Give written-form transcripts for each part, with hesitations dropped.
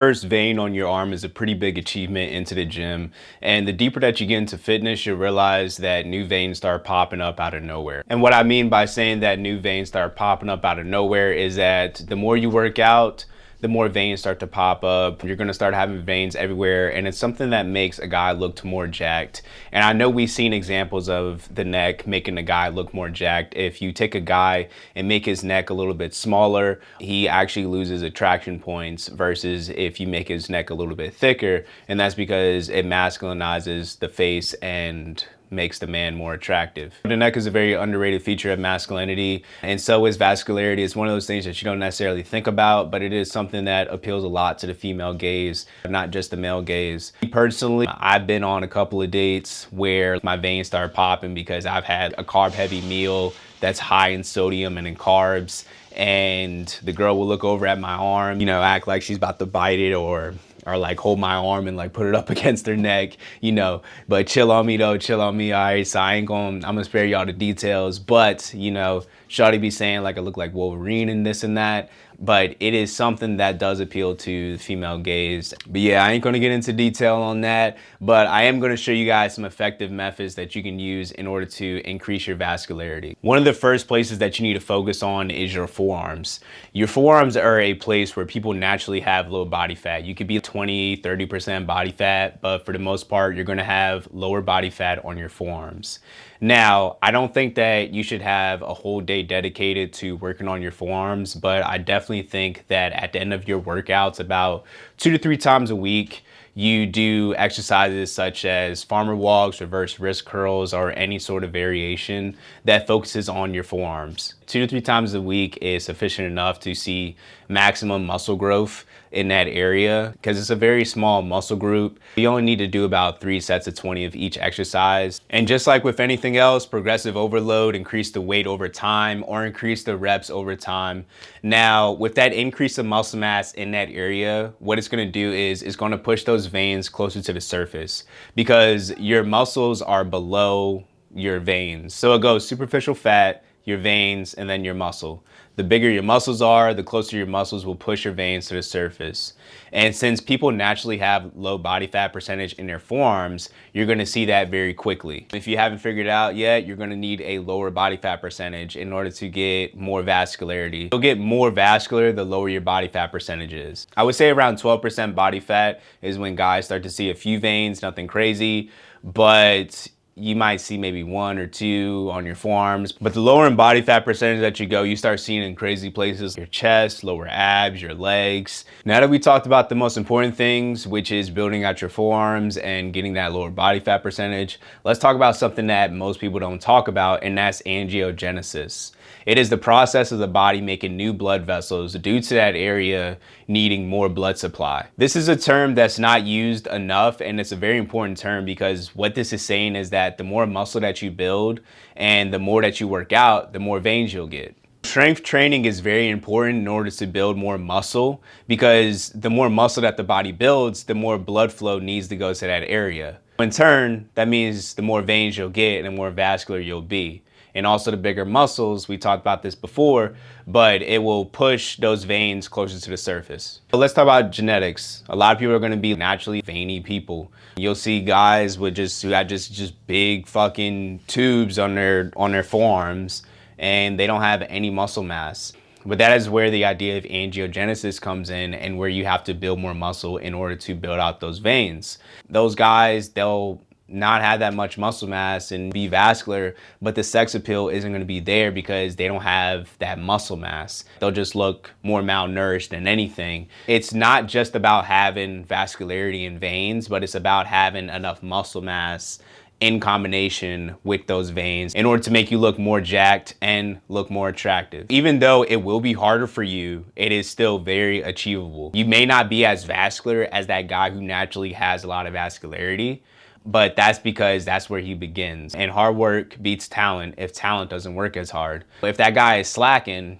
First vein on your arm is a pretty big achievement into the gym. And the deeper that you get into fitness, you'll realize that new veins start popping up out of nowhere. And what I mean by saying that new veins start popping up out of nowhere is that the more you work out, the more veins start to pop up. You're gonna start having veins everywhere, and it's something that makes a guy look more jacked. And I know we've seen examples of the neck making a guy look more jacked. If you take a guy and make his neck a little bit smaller, he actually loses attraction points versus if you make his neck a little bit thicker, and that's because it masculinizes the face and makes the man more attractive. The neck is a very underrated feature of masculinity, and so is vascularity. It's one of those things that you don't necessarily think about, but it is something that appeals a lot to the female gaze, not just the male gaze. Personally, I've been on a couple of dates where my veins start popping because I've had a carb-heavy meal that's high in sodium and in carbs, and the girl will look over at my arm, you know, act like she's about to bite it, or like hold my arm and like put it up against her neck, you know, but chill on me though, chill on me. All right, so I'm gonna spare y'all the details, but you know, shawty be saying like I look like Wolverine and this and that, but it is something that does appeal to the female gaze. But yeah, I ain't gonna get into detail on that, but I am gonna show you guys some effective methods that you can use in order to increase your vascularity. One of the first places that you need to focus on is your forearms. Your forearms are a place where people naturally have low body fat. You could be 20–30% body fat, but for the most part, you're gonna have lower body fat on your forearms. Now, I don't think that you should have a whole day dedicated to working on your forearms, but I definitely think that at the end of your workouts, about 2 to 3 times a week, you do exercises such as farmer walks, reverse wrist curls, or any sort of variation that focuses on your forearms. 2 to 3 times a week is sufficient enough to see maximum muscle growth in that area because it's a very small muscle group. You only need to do about 3 sets of 20 of each exercise. And just like with anything else, progressive overload, increase the weight over time or increase the reps over time. Now, with that increase of muscle mass in that area, what it's gonna do is it's gonna push those veins closer to the surface because your muscles are below your veins. So it goes superficial fat, your veins, and then your muscle. The bigger your muscles are, the closer your muscles will push your veins to the surface. And since people naturally have low body fat percentage in their forearms, you're gonna see that very quickly. If you haven't figured it out yet, you're gonna need a lower body fat percentage in order to get more vascularity. You'll get more vascular the lower your body fat percentage is. I would say around 12% body fat is when guys start to see a few veins, nothing crazy, but you might see maybe 1 or 2 on your forearms. But the lower in body fat percentage that you go, you start seeing in crazy places, your chest, lower abs, your legs. Now that we talked about the most important things, which is building out your forearms and getting that lower body fat percentage, let's talk about something that most people don't talk about, and that's angiogenesis. It is the process of the body making new blood vessels due to that area needing more blood supply. This is a term that's not used enough, and it's a very important term because what this is saying is that the more muscle that you build and the more that you work out, the more veins you'll get. Strength training is very important in order to build more muscle because the more muscle that the body builds, the more blood flow needs to go to that area. In turn, that means the more veins you'll get and the more vascular you'll be. And also the bigger muscles, we talked about this before, but it will push those veins closer to the surface. So let's talk about genetics. A lot of people are gonna be naturally veiny people. You'll see guys with who got just big fucking tubes on their forearms, and they don't have any muscle mass. But that is where the idea of angiogenesis comes in, and where you have to build more muscle in order to build out those veins. Those guys, they'll not have that much muscle mass and be vascular, but the sex appeal isn't going to be there because they don't have that muscle mass. They'll just look more malnourished than anything. It's not just about having vascularity in veins, but it's about having enough muscle mass in combination with those veins in order to make you look more jacked and look more attractive. Even though it will be harder for you, it is still very achievable. You may not be as vascular as that guy who naturally has a lot of vascularity, but that's because that's where he begins. And hard work beats talent if talent doesn't work as hard. If that guy is slacking,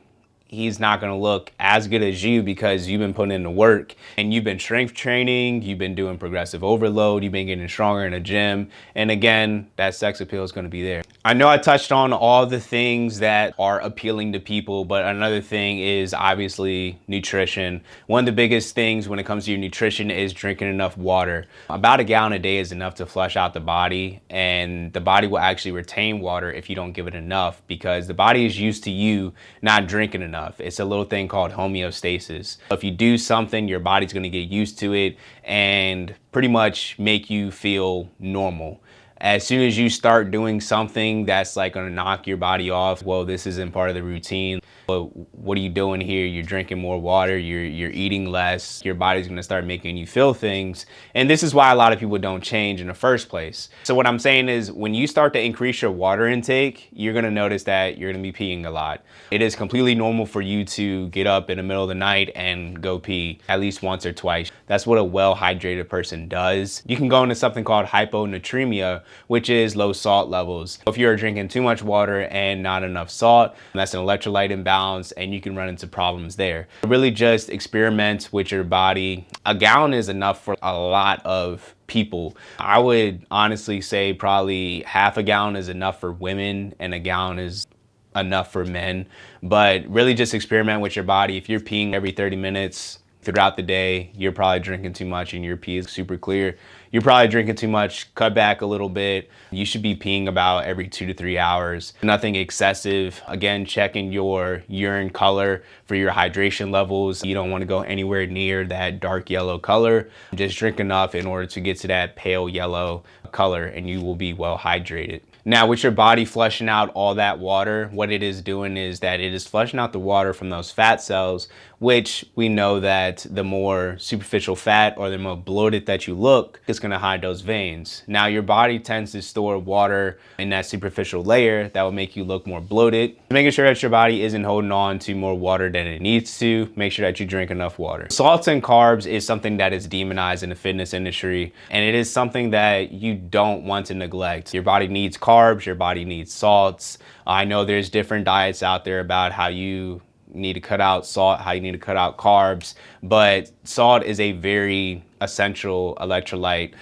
he's not going to look as good as you because you've been putting in the work and you've been strength training, you've been doing progressive overload, you've been getting stronger in the gym. And again, that sex appeal is going to be there. I know I touched on all the things that are appealing to people, but another thing is obviously nutrition. One of the biggest things when it comes to your nutrition is drinking enough water. About a gallon a day is enough to flush out the body, and the body will actually retain water if you don't give it enough, because the body is used to you not drinking enough. It's a little thing called homeostasis. If you do something, your body's going to get used to it and pretty much make you feel normal. As soon as you start doing something that's like gonna knock your body off, well, this isn't part of the routine. But what are you doing here? You're drinking more water, you're eating less, your body's gonna start making you feel things. And this is why a lot of people don't change in the first place. So what I'm saying is when you start to increase your water intake, you're gonna notice that you're gonna be peeing a lot. It is completely normal for you to get up in the middle of the night and go pee at least once or twice. That's what a well-hydrated person does. You can go into something called hyponatremia, which is low salt levels. If you're drinking too much water and not enough salt, that's an electrolyte imbalance and you can run into problems there. Really just experiment with your body. A gallon is enough for a lot of people. I would honestly say probably half a gallon is enough for women and a gallon is enough for men. But really just experiment with your body. If you're peeing every 30 minutes throughout the day, you're probably drinking too much and your pee is super clear. You're probably drinking too much, cut back a little bit. You should be peeing about every 2 to 3 hours. Nothing excessive. Again, checking your urine color for your hydration levels. You don't want to go anywhere near that dark yellow color. Just drink enough in order to get to that pale yellow color and you will be well hydrated. Now, with your body flushing out all that water, what it is doing is that it is flushing out the water from those fat cells, which we know that the more superficial fat or the more bloated that you look, it's going to hide those veins. Now, your body tends to store water in that superficial layer that will make you look more bloated. Making sure that your body isn't holding on to more water than it needs to, make sure that you drink enough water. Salts and carbs is something that is demonized in the fitness industry, and it is something that you don't want to neglect. Your body needs carbs, your body needs salts. I know there's different diets out there about how you need to cut out salt, how you need to cut out carbs, but salt is a very essential electrolyte.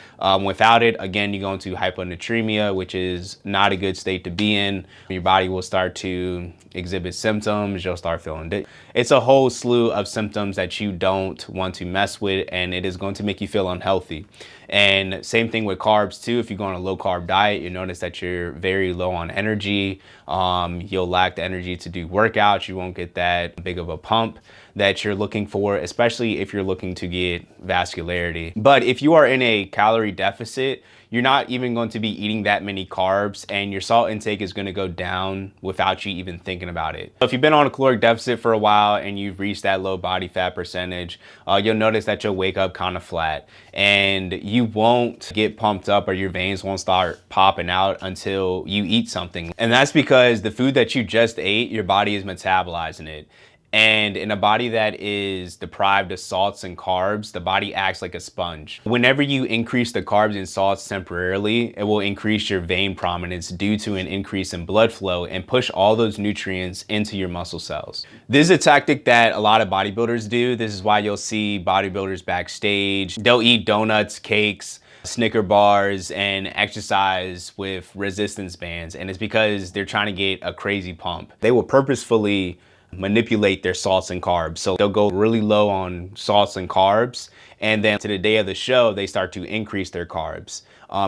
Without it, again, you go into hyponatremia, which is not a good state to be in. Your body will start to exhibit symptoms, you'll start feeling it's a whole slew of symptoms that you don't want to mess with, and it is going to make you feel unhealthy. And same thing with carbs too. If you go on a low carb diet, you notice that you're very low on energy. You'll lack the energy to do workouts. You won't get that big of a pump that you're looking for, especially if you're looking to get vascularity. But if you are in a calorie deficit, you're not even going to be eating that many carbs and your salt intake is going to go down without you even thinking about it. So if you've been on a caloric deficit for a while and you've reached that low body fat percentage, you'll notice that you'll wake up kind of flat and you won't get pumped up or your veins won't start popping out until you eat something. And that's because the food that you just ate, your body is metabolizing it. And in a body that is deprived of salts and carbs, the body acts like a sponge. Whenever you increase the carbs and salts temporarily, it will increase your vein prominence due to an increase in blood flow and push all those nutrients into your muscle cells. This is a tactic that a lot of bodybuilders do. This is why you'll see bodybuilders backstage. They'll eat donuts, cakes, Snicker bars, and exercise with resistance bands. And it's because they're trying to get a crazy pump. They will purposefully manipulate their salts and carbs. So they'll go really low on salts and carbs, and then to the day of the show, they start to increase their carbs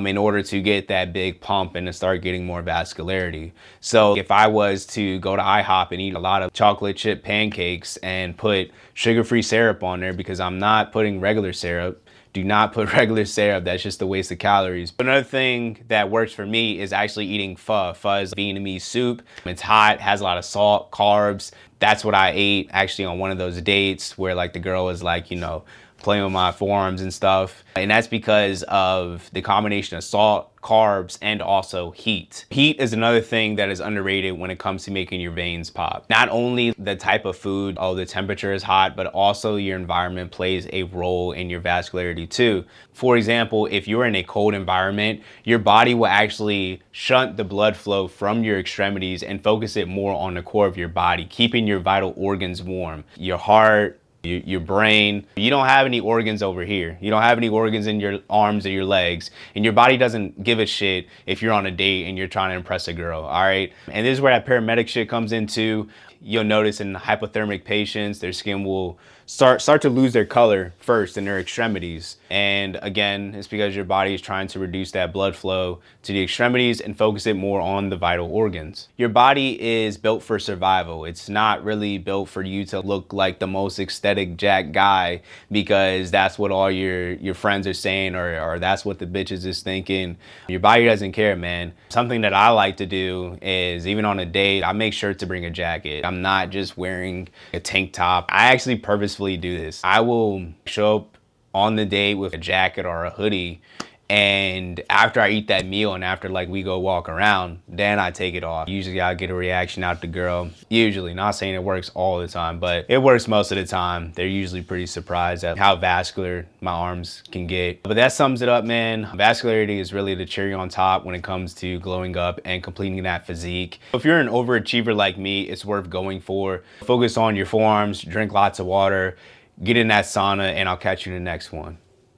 in order to get that big pump and to start getting more vascularity. So if I was to go to IHOP and eat a lot of chocolate chip pancakes and put sugar-free syrup on there, because I'm not putting regular syrup, do not put regular syrup, that's just a waste of calories. Another thing that works for me is actually eating pho. Pho is Vietnamese soup. It's hot, has a lot of salt, carbs. That's what I ate actually on one of those dates where like the girl was like, you know, playing with my forearms and stuff. And that's because of the combination of salt, carbs, and also heat. Heat is another thing that is underrated when it comes to making your veins pop. Not only the type of food, oh, the temperature is hot, but also your environment plays a role in your vascularity too. For example, if you're in a cold environment, your body will actually shunt the blood flow from your extremities and focus it more on the core of your body, keeping your vital organs warm. Your heart, your brain. You don't have any organs over here. You don't have any organs in your arms or your legs, and your body doesn't give a shit if you're on a date and you're trying to impress a girl, all right? And this is where that paramedic shit comes into. You'll notice in hypothermic patients, their skin will start to lose their color first in their extremities. And again, it's because your body is trying to reduce that blood flow to the extremities and focus it more on the vital organs. Your body is built for survival. It's not really built for you to look like the most aesthetic jack guy because that's what all your friends are saying, or that's what the bitches is thinking. Your body doesn't care, man. Something that I like to do is, even on a date, I make sure to bring a jacket. I'm not just wearing a tank top. I actually purposefully do this. I will show up on the date with a jacket or a hoodie, and after I eat that meal and after like we go walk around, then I take it off. Usually I get a reaction out the girl. Usually, not saying it works all the time, but it works most of the time. They're usually pretty surprised at how vascular my arms can get. But that sums it up, man. Vascularity is really the cherry on top when it comes to glowing up and completing that physique. If you're an overachiever like me, it's worth going for. Focus on your forearms, drink lots of water, get in that sauna, and I'll catch you in the next one.